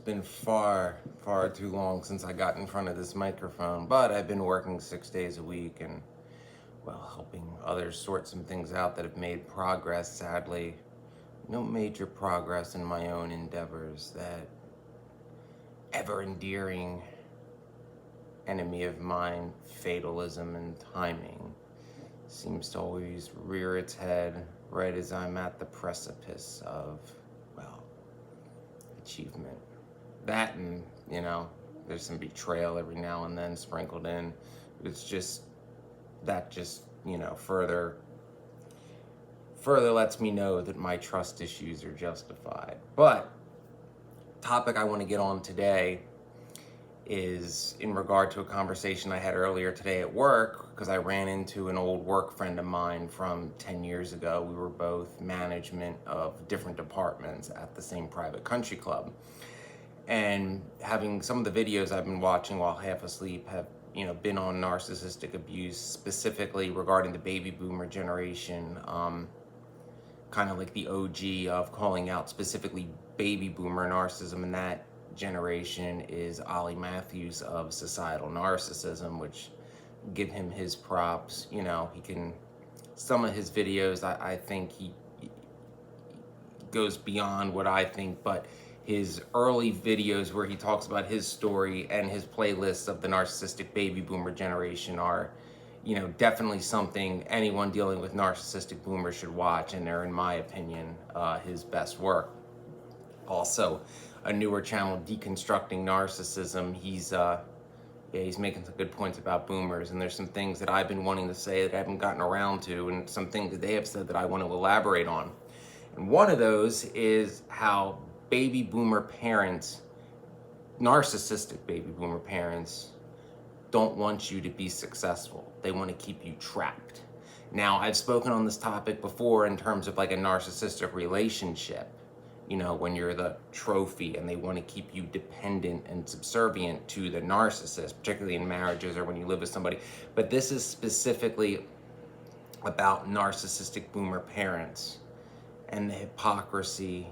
been far, far too long since I got in front of this microphone, but I've been working 6 days a week and, well, helping others sort some things out that have made progress. Sadly, no major progress in my own endeavors. That ever endearing enemy of mine, fatalism and timing, seems to always rear its head right as I'm at the precipice of, well, achievement. That and, there's some betrayal every now and then sprinkled in. It's just, that just, further lets me know that my trust issues are justified. But topic I want to get on today is in regard to a conversation I had earlier today at work, because I ran into an old work friend of mine from 10 years ago. We were both management of different departments at the same private country club. And having some of the videos I've been watching while half asleep have, been on narcissistic abuse, specifically regarding the baby boomer generation, kind of like the OG of calling out specifically baby boomer narcissism. And that generation is Ollie Matthews of Societal Narcissism, which give him his props. He can, some of his videos, I think he goes beyond what I think, but his early videos where he talks about his story and his playlists of the narcissistic baby boomer generation are, definitely something anyone dealing with narcissistic boomers should watch, and they're, in my opinion, his best work. Also, a newer channel, Deconstructing Narcissism, he's making some good points about boomers, and there's some things that I've been wanting to say that I haven't gotten around to, and some things that they have said that I want to elaborate on. And one of those is how baby boomer parents, narcissistic baby boomer parents, don't want you to be successful. They want to keep you trapped. Now, I've spoken on this topic before in terms of like a narcissistic relationship, when you're the trophy and they want to keep you dependent and subservient to the narcissist, particularly in marriages or when you live with somebody. But this is specifically about narcissistic boomer parents and the hypocrisy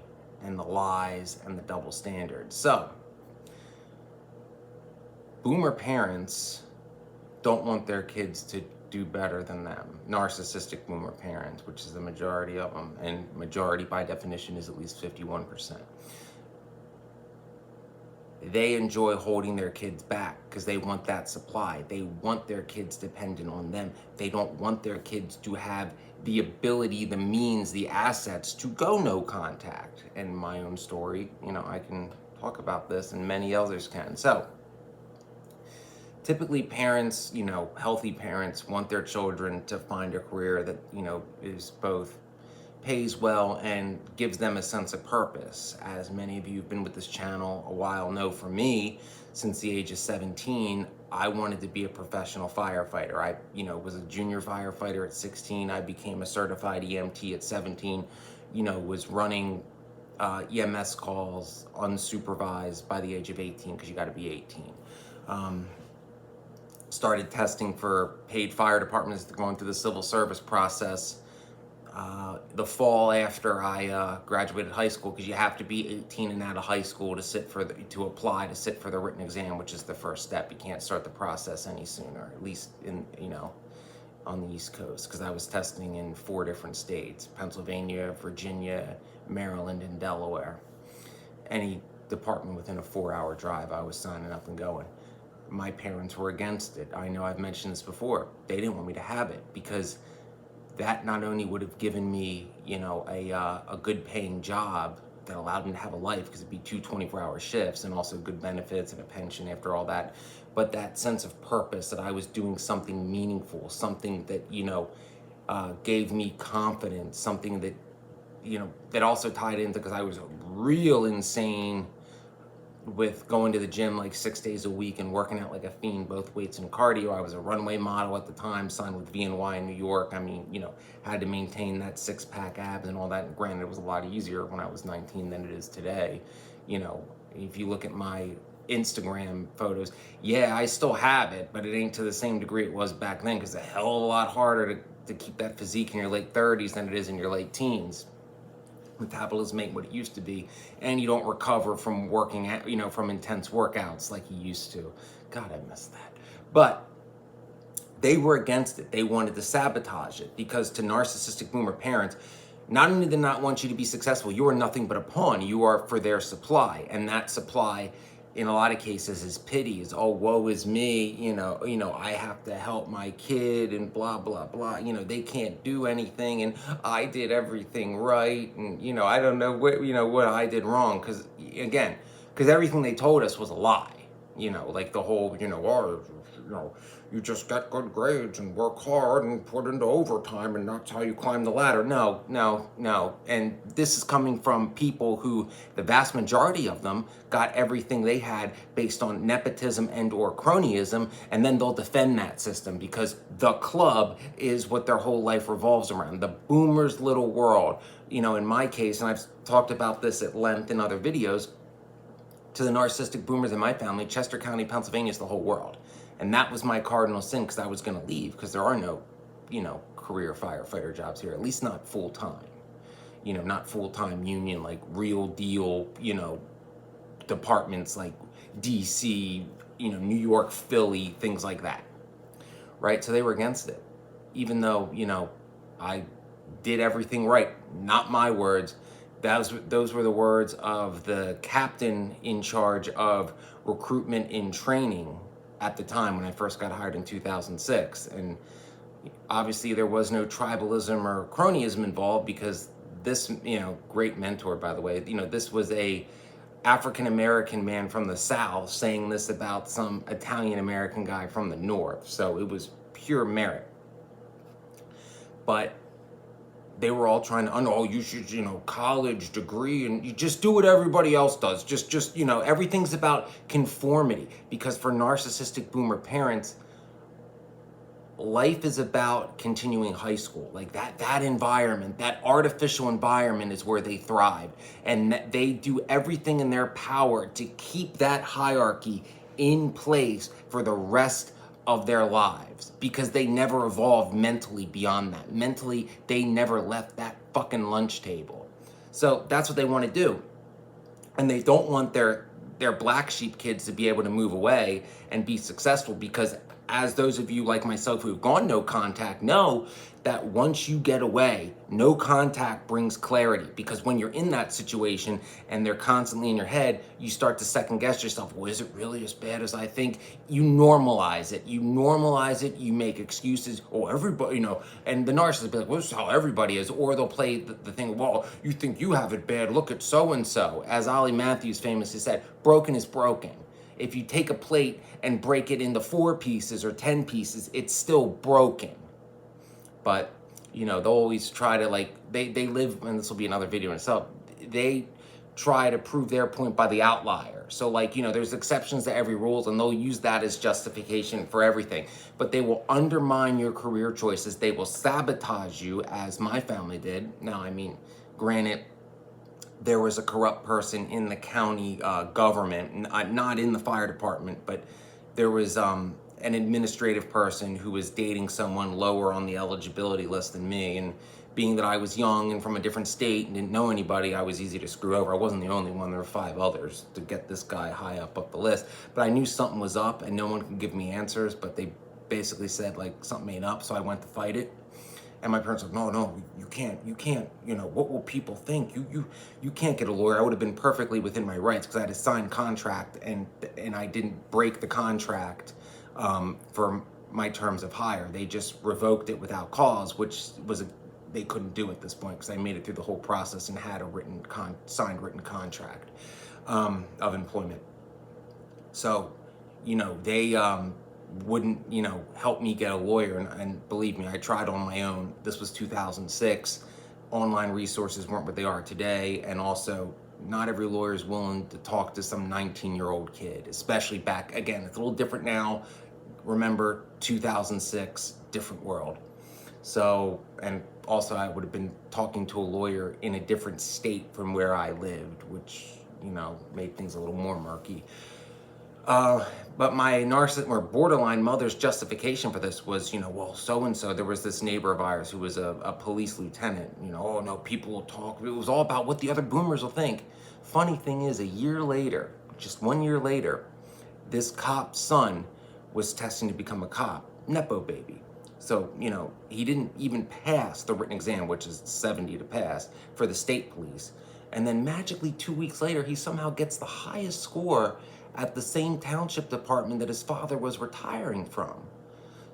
and the lies and the double standards. So, boomer parents don't want their kids to do better than them. Narcissistic boomer parents, which is the majority of them, and majority by definition is at least 51%. They enjoy holding their kids back because they want that supply. They want their kids dependent on them. They don't want their kids to have the ability, the means, the assets to go no contact. And my own story, I can talk about this and many others can. So, typically parents, healthy parents want their children to find a career that, is both pays well and gives them a sense of purpose. As many of you who've been with this channel a while know, for me, since the age of 17, I wanted to be a professional firefighter. I, was a junior firefighter at 16. I became a certified EMT at 17, was running EMS calls unsupervised by the age of 18, because you got to be 18. Started testing for paid fire departments, going through the civil service process the fall after I graduated high school, because you have to be 18 and out of high school to apply to sit for the written exam, which is the first step. You can't start the process any sooner, at least in on the East Coast, because I was testing in 4 different states: Pennsylvania, Virginia, Maryland, and Delaware. Any department within a 4-hour drive, I was signing up and going. My parents were against it. I know I've mentioned this before. They didn't want me to have it, because that not only would have given me, a good paying job that allowed me to have a life, because it'd be 2 24-hour shifts and also good benefits and a pension after all that, but that sense of purpose, that I was doing something meaningful, something that, gave me confidence, something that, that also tied into, because I was real insane with going to the gym like 6 days a week and working out like a fiend, both weights and cardio. I was a runway model at the time, signed with VNY in New York. I mean, had to maintain that 6-pack abs and all that. And granted, it was a lot easier when I was 19 than it is today. If you look at my Instagram photos, yeah, I still have it, but it ain't to the same degree it was back then, because it's a hell of a lot harder to keep that physique in your late 30s than it is in your late teens. metabolism ain't what it used to be, and you don't recover from working out, from intense workouts like you used to. God, I miss that. But they were against it. They wanted to sabotage it, because to narcissistic boomer parents, not only did they not want you to be successful, you are nothing but a pawn. You are for their supply, and that supply, in a lot of cases, is pity. Is, oh, woe is me. I have to help my kid, and blah blah blah. They can't do anything, and I did everything right, and I don't know what I did wrong, because everything they told us was a lie. Like the whole you just get good grades and work hard and put into overtime, and that's how you climb the ladder. No. And this is coming from people who, the vast majority of them, got everything they had based on nepotism and or cronyism, and then they'll defend that system because the club is what their whole life revolves around. The boomer's little world. In my case, and I've talked about this at length in other videos, to the narcissistic boomers in my family, Chester County, Pennsylvania is the whole world. And that was my cardinal sin, because I was going to leave, because there are no, career firefighter jobs here, at least not full-time. Not full-time union, like real deal, departments like DC, New York, Philly, things like that. Right? So they were against it. Even though, I did everything right. Not my words. Those were the words of the captain in charge of recruitment and training at the time when I first got hired in 2006. And obviously there was no tribalism or cronyism involved, because this, great mentor, by the way, this was a African-American man from the South saying this about some Italian-American guy from the North. So it was pure merit. But they were all trying to, oh, you should, college degree, and you just do what everybody else does. Just, everything's about conformity. Because for narcissistic boomer parents, life is about continuing high school. Like that environment, that artificial environment is where they thrive. And they do everything in their power to keep that hierarchy in place for the rest of their lives, because they never evolved mentally beyond that. Mentally, they never left that fucking lunch table. So that's what they want to do. And they don't want their black sheep kids to be able to move away and be successful, because as those of you like myself who've gone no contact know, that once you get away, no contact brings clarity. Because when you're in that situation and they're constantly in your head, you start to second guess yourself. Well, is it really as bad as I think? You normalize it. You make excuses. Oh, everybody, and the narcissist will be like, well, this is how everybody is. Or they'll play the thing, well, you think you have it bad. Look at so-and-so. As Ollie Matthews famously said, broken is broken. If you take a plate and break it into 4 pieces or 10 pieces, it's still broken. But, they'll always try to, they live, and this will be another video in itself, they try to prove their point by the outlier. So, there's exceptions to every rule, and they'll use that as justification for everything. But they will undermine your career choices. They will sabotage you, as my family did. Now, granted, there was a corrupt person in the county government, not in the fire department, but there was an administrative person who was dating someone lower on the eligibility list than me. And being that I was young and from a different state and didn't know anybody, I was easy to screw over. I wasn't the only one. There were 5 others to get this guy high up the list. But I knew something was up, and no one could give me answers, but they basically said, something ain't up, so I went to fight it. And my parents were like, no, you can't, what will people think? You can't get a lawyer. I would have been perfectly within my rights, because I had a signed contract, and I didn't break the contract for my terms of hire. They just revoked it without cause, which was they couldn't do at this point, because I made it through the whole process and had a signed written contract of employment. So, they wouldn't, help me get a lawyer. And believe me, I tried on my own. This was 2006. Online resources weren't what they are today. And also, not every lawyer is willing to talk to some 19-year-old kid, especially back, again, it's a little different now. Remember, 2006, different world. So, and also I would have been talking to a lawyer in a different state from where I lived, which, made things a little more murky. But my narcissist or borderline mother's justification for this was, well, so and so, there was this neighbor of ours who was a police lieutenant. Oh no, people will talk. It was all about what the other boomers will think. Funny thing is, a year later, just 1 year later, this cop's son was testing to become a cop, Nepo baby. So, he didn't even pass the written exam, which is 70 to pass, for the state police. And then magically 2 weeks later, he somehow gets the highest score at the same township department that his father was retiring from.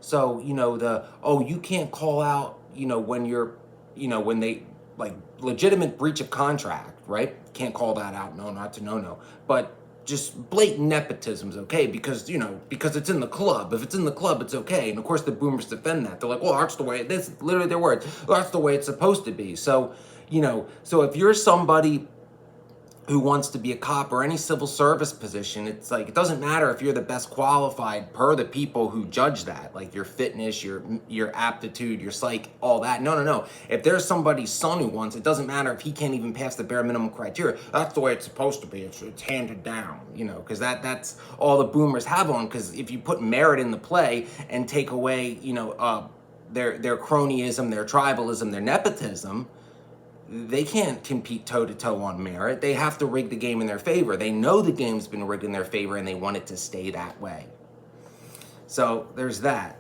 So, you can't call out, when you're, when they, like, legitimate breach of contract, right? Can't call that out, no, not to no. But just blatant nepotism is okay because it's in the club. If it's in the club, it's okay. And of course the boomers defend that. They're like, well, that's the way, this is literally their words, that's the way it's supposed to be. So, so if you're somebody who wants to be a cop or any civil service position, it's like, it doesn't matter if you're the best qualified per the people who judge that, like your fitness, your aptitude, your psych, all that. No. If there's somebody's son who wants, it doesn't matter if he can't even pass the bare minimum criteria. That's the way it's supposed to be. It's handed down, because that's all the boomers have on. Because if you put merit in the play and take away, their cronyism, their tribalism, their nepotism, they can't compete toe-to-toe on merit. They have to rig the game in their favor. They know the game's been rigged in their favor and they want it to stay that way. So there's that.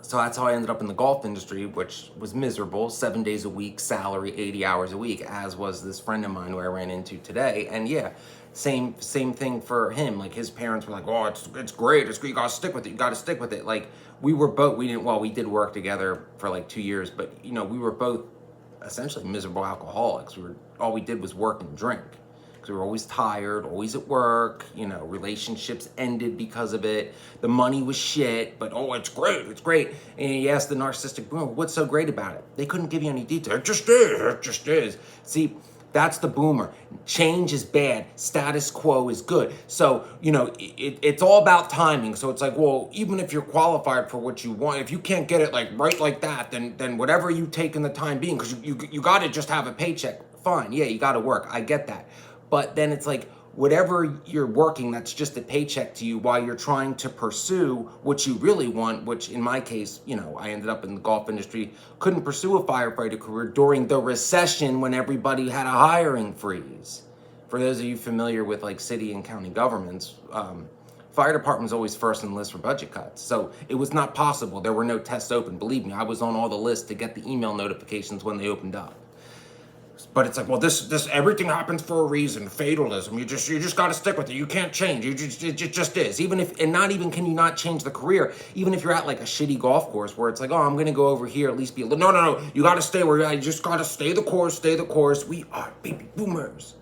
So that's how I ended up in the golf industry, which was miserable. 7 days a week, salary, 80 hours a week, as was this friend of mine who I ran into today. And yeah, same thing for him. Like his parents were like, oh, it's great. You gotta stick with it. You gotta stick with it. Like we did work together for like 2 years, but we were both essentially miserable alcoholics. All we did was work and drink because we were always tired, always at work. Relationships ended because of it. The money was shit, but it's great. And you ask the narcissistic boomer, what's so great about it? They couldn't give you any detail. It just is. See, that's the boomer. Change is bad. Status quo is good. So, it's all about timing. So it's like, well, even if you're qualified for what you want, if you can't get it right like that, then whatever you take in the time being, because you got to just have a paycheck. Fine. Yeah, you got to work. I get that. But then it's like, whatever you're working, that's just a paycheck to you while you're trying to pursue what you really want, which in my case, I ended up in the golf industry, couldn't pursue a firefighter career during the recession when everybody had a hiring freeze. For those of you familiar with like city and county governments, fire department's always first on the list for budget cuts. So it was not possible. There were no tests open. Believe me, I was on all the lists to get the email notifications when they opened up. But it's like, well, this everything happens for a reason. Fatalism. You just got to stick with it. You can't change. It just is. Even if, and not even can you not change the career. Even if you're at like a shitty golf course where it's like, oh, I'm gonna go over here, at least be a little. No. You got to stay where you're at. You just got to stay the course. We are baby boomers,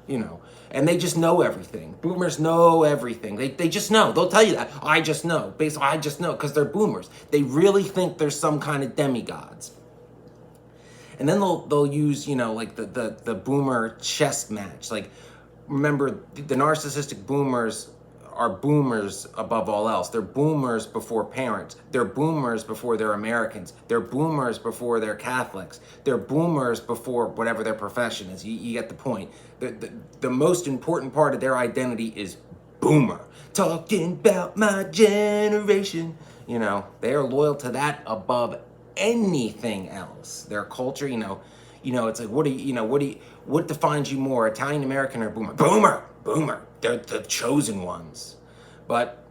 And they just know everything. Boomers know everything. They just know. They'll tell you that. I just know. Basically, I just know because they're boomers. They really think there's some kind of demigods. And then they'll use, like the boomer chess match. Like, remember, the narcissistic boomers are boomers above all else. They're boomers before parents. They're boomers before they're Americans. They're boomers before they're Catholics. They're boomers before whatever their profession is. You get the point. The most important part of their identity is boomer. Talking about my generation. They are loyal to that above anything else. Their culture, it's like, what defines you more, Italian American or boomer? Boomer. They're the chosen ones. But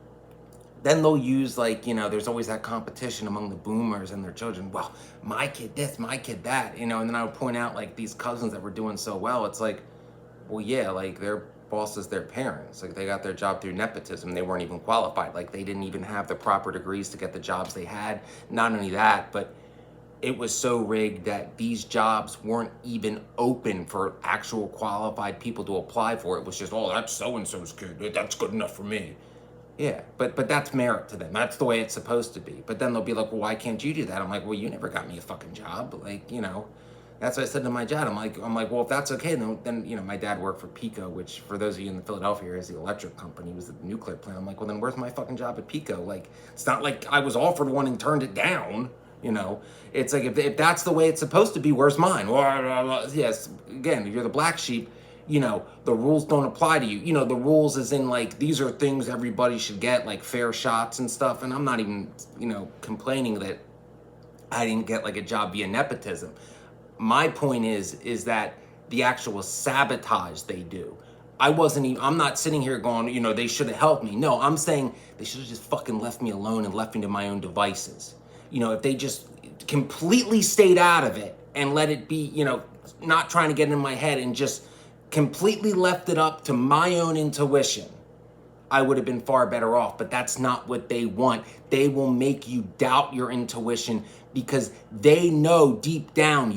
then they'll use like, there's always that competition among the boomers and their children. Well, my kid this, my kid that, and then I would point out like these cousins that were doing so well. It's like, well, yeah, like their bosses, their parents, like they got their job through nepotism. They weren't even qualified. Like they didn't even have the proper degrees to get the jobs they had. Not only that, but it was so rigged that these jobs weren't even open for actual qualified people to apply for. It was just, oh, that's so-and-so's kid. That's good enough for me. Yeah, but that's merit to them. That's the way it's supposed to be. But then they'll be like, well, why can't you do that? I'm like, well, you never got me a fucking job. Like, that's what I said to my dad. I'm like, well, if that's okay, then my dad worked for Pico, which for those of you in the Philadelphia area is the electric company. It was the nuclear plant. I'm like, well, then where's my fucking job at Pico? Like, it's not like I was offered one and turned it down. It's like, if that's the way it's supposed to be, where's mine? Well, yes, again, you're the black sheep. the rules don't apply to you. The rules as in like, these are things everybody should get, like fair shots and stuff. And I'm not even, complaining that I didn't get like a job via nepotism. My point is that the actual sabotage they do. I'm not sitting here going, they should have helped me. No, I'm saying they should have just fucking left me alone and left me to my own devices. If they just completely stayed out of it and let it be, not trying to get in my head and just completely left it up to my own intuition, I would have been far better off. But that's not what they want. They will make you doubt your intuition because they know deep down,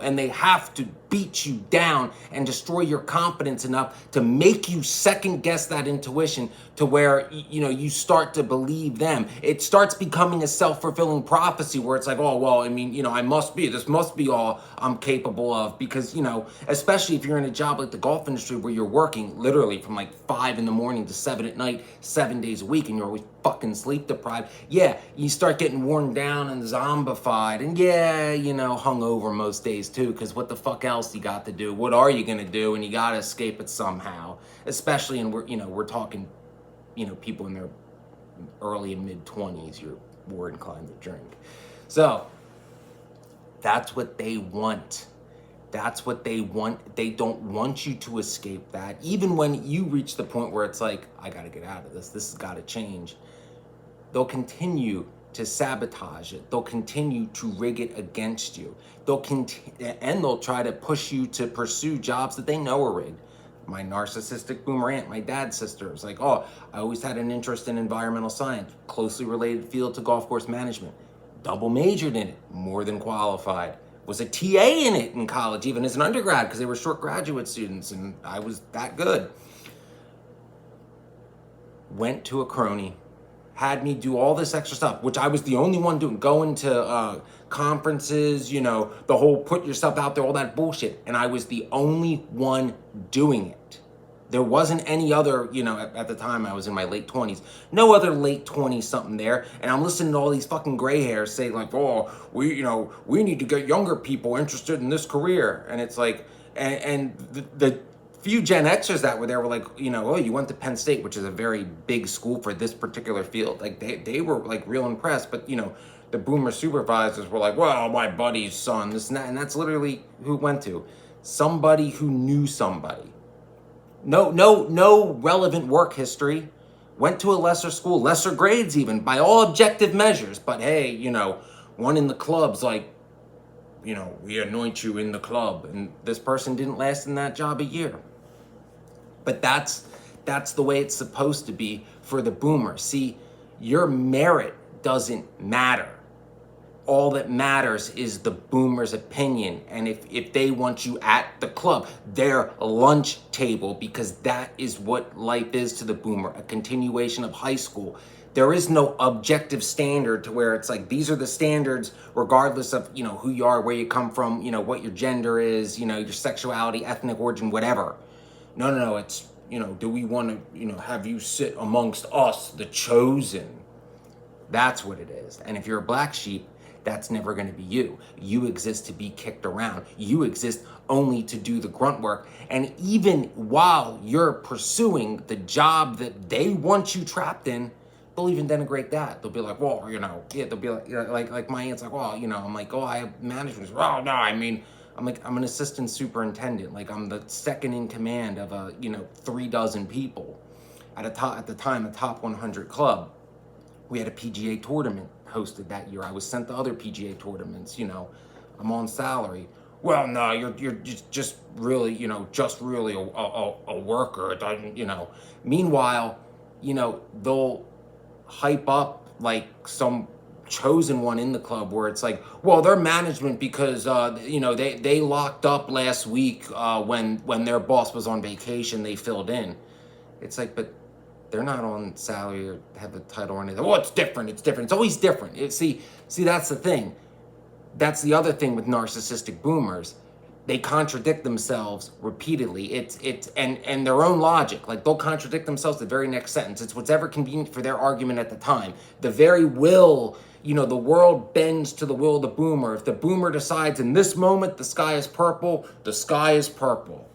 and they have to beat you down and destroy your confidence enough to make you second guess that intuition to where, you start to believe them. It starts becoming a self-fulfilling prophecy where it's like, oh, well, this must be all I'm capable of because, especially if you're in a job like the golf industry where you're working literally from like 5 a.m. to 7 p.m, 7 days a week, and you're always fucking sleep deprived. Yeah, you start getting worn down and zombified and hungover most days too, because what the fuck else you got to do? What are you gonna do? And you gotta escape it somehow. Especially we're talking, people in their early and mid 20s, you're more inclined to drink. So that's what they want. That's what they want. They don't want you to escape that. Even when you reach the point where it's like, I gotta get out of this. This has gotta change. They'll continue to sabotage it. They'll continue to rig it against you. They'll try to push you to pursue jobs that they know are rigged. My narcissistic boomer aunt, my dad's sister, is like, oh, I always had an interest in environmental science, closely related field to golf course management. Double majored in it, more than qualified. Was a TA in it in college, even as an undergrad, because they were short graduate students, and I was that good. Went to a crony, had me do all this extra stuff, which I was the only one doing, going to conferences, the whole put yourself out there, all that bullshit. And I was the only one doing it. There wasn't any other, at the time I was in my late 20s, no other late 20s something there. And I'm listening to all these fucking gray hairs say like, oh, we need to get younger people interested in this career. And it's like, and the few Gen Xers that were there were like, oh, you went to Penn State, which is a very big school for this particular field. Like they were like real impressed, but the boomer supervisors were like, well, my buddy's son, this and that. And that's literally who went to. Somebody who knew somebody. No relevant work history. Went to a lesser school, lesser grades even, by all objective measures. But hey, one in the club's like, we anoint you in the club. And this person didn't last in that job a year. But that's the way it's supposed to be for the boomer. See, your merit doesn't matter. All that matters is the boomer's opinion. And if they want you at the club, their lunch table, because that is what life is to the boomer, a continuation of high school. There is no objective standard to where it's like, these are the standards regardless of, who you are, where you come from, what your gender is, your sexuality, ethnic origin, whatever. No, it's, do we want to, have you sit amongst us, the chosen? That's what it is. And if you're a black sheep, that's never going to be you. You exist to be kicked around. You exist only to do the grunt work. And even while you're pursuing the job that they want you trapped in, they'll even denigrate that. They'll be like, well, they'll be like my aunt's like, well, I'm like, oh, I have management. Well, no, I'm like, I'm an assistant superintendent. Like, I'm the second in command of 36 people at the time, a top 100 club. We had a PGA tournament hosted that year. I was sent to other PGA tournaments. I'm on salary. Well, no, you're just really, a worker. It doesn't, Meanwhile, they'll hype up like some chosen one in the club where it's like, well, they're management because they locked up last week when their boss was on vacation. They filled in. It's like, but they're not on salary or have a title or anything. Oh, it's different. It's always different. See, that's the thing. That's the other thing with narcissistic boomers. They contradict themselves repeatedly. And their own logic. Like, they'll contradict themselves the very next sentence. It's whatever convenient for their argument at the time. The very will, the world bends to the will of the boomer. If the boomer decides in this moment the sky is purple, the sky is purple.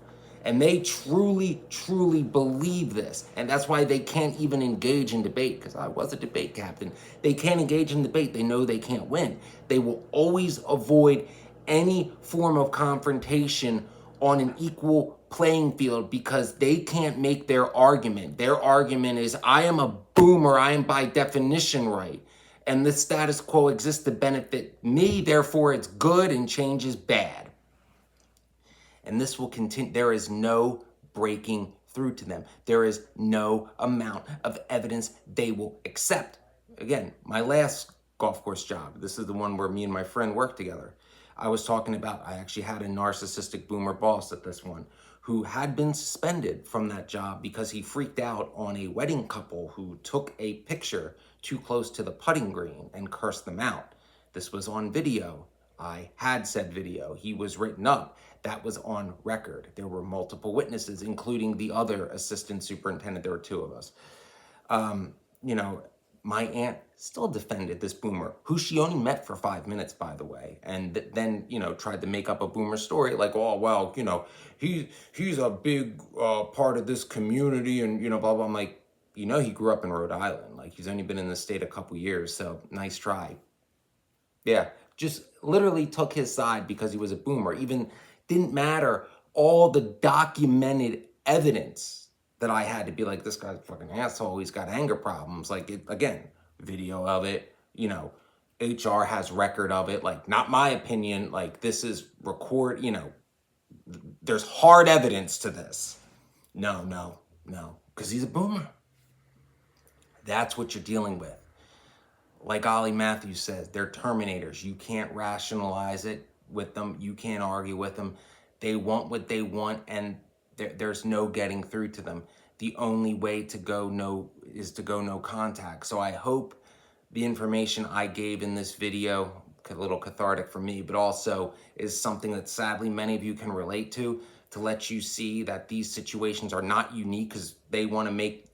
And they truly, truly believe this. And that's why they can't even engage in debate, because I was a debate captain. They can't engage in debate. They know they can't win. They will always avoid any form of confrontation on an equal playing field because they can't make their argument. Their argument is, I am a boomer. I am by definition right. And the status quo exists to benefit me. Therefore, it's good and change is bad. And this will continue. There is no breaking through to them. There is no amount of evidence they will accept. Again, my last golf course job, this is the one where me and my friend worked together. I was talking about, I actually had a narcissistic boomer boss at this one who had been suspended from that job because he freaked out on a wedding couple who took a picture too close to the putting green and cursed them out. This was on video. I had said video. He was written up. That was on record. There were multiple witnesses, including the other assistant superintendent. There were two of us. My aunt still defended this boomer, who she only met for 5 minutes, by the way, and then, tried to make up a boomer story like, oh, well, he's a big part of this community and, blah, blah. I'm like, he grew up in Rhode Island. Like, he's only been in the state a couple years, so nice try. Yeah, just literally took his side because he was a boomer. Even didn't matter all the documented evidence that I had to be like, this guy's a fucking asshole. He's got anger problems. Like, again, video of it, HR has record of it. Like, not my opinion. Like, this is record, there's hard evidence to this. No, because he's a boomer. That's what you're dealing with. Like Ollie Matthews says, they're terminators. You can't rationalize it with them. You can't argue with them. They want what they want, and there's no getting through to them. The only way to go no contact. So I hope the information I gave in this video, a little cathartic for me, but also is something that sadly many of you can relate to let you see that these situations are not unique, because they want to make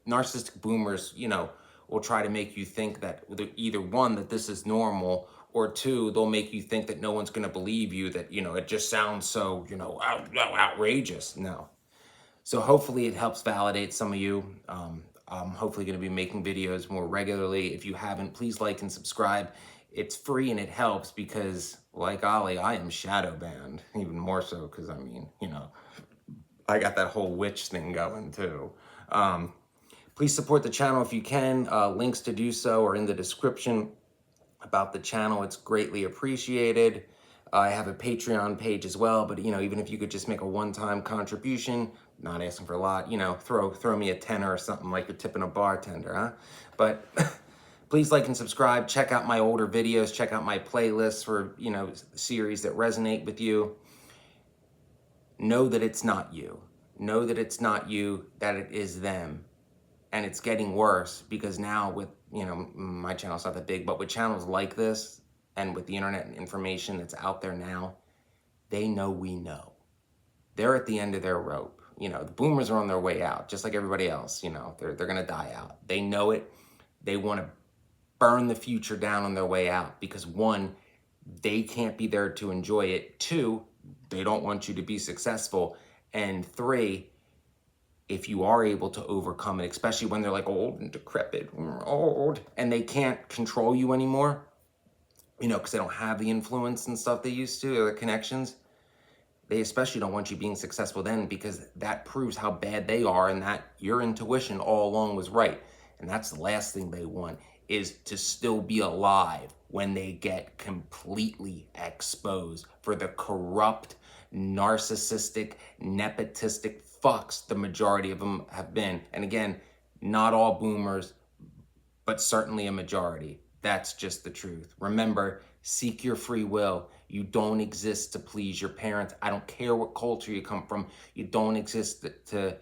narcissistic boomers, will try to make you think that either one, that this is normal, or two, they'll make you think that no one's going to believe you, that, it just sounds so, outrageous. No. So hopefully it helps validate some of you. I'm hopefully going to be making videos more regularly. If you haven't, please like and subscribe. It's free and it helps because, like Ollie, I am shadow banned, even more so because, I got that whole witch thing going too. Please support the channel if you can. Links to do so are in the description about the channel. It's greatly appreciated. I have a Patreon page as well, but even if you could just make a one-time contribution, not asking for a lot, throw me a tenner or something like you're tipping a bartender, huh? But please like and subscribe. Check out my older videos. Check out my playlists for, series that resonate with you. Know that it's not you. Know that it's not you, that it is them. And it's getting worse because now with, my channel's not that big, but with channels like this and with the internet and information that's out there now, they know we know. They're at the end of their rope. The boomers are on their way out, just like everybody else. They're going to die out. They know it. They want to burn the future down on their way out because, one, they can't be there to enjoy it. Two, they don't want you to be successful. And three, if you are able to overcome it, especially when they're like old and decrepit, old, and they can't control you anymore, because they don't have the influence and stuff they used to, or the connections, they especially don't want you being successful then, because that proves how bad they are and that your intuition all along was right. And that's the last thing they want, is to still be alive when they get completely exposed for the corrupt, narcissistic, nepotistic fucks the majority of them have been. And again, not all boomers, but certainly a majority. That's just the truth. Remember, seek your free will. You don't exist to please your parents. I don't care what culture you come from. You don't exist to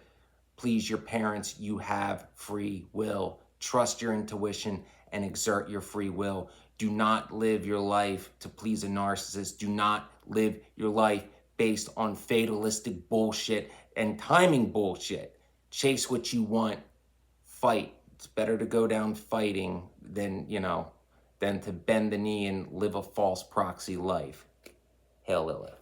please your parents. You have free will. Trust your intuition and exert your free will. Do not live your life to please a narcissist. Do not live your life based on fatalistic bullshit and timing bullshit. Chase what you want. Fight. It's better to go down fighting than to bend the knee and live a false proxy life. Hail Lilith.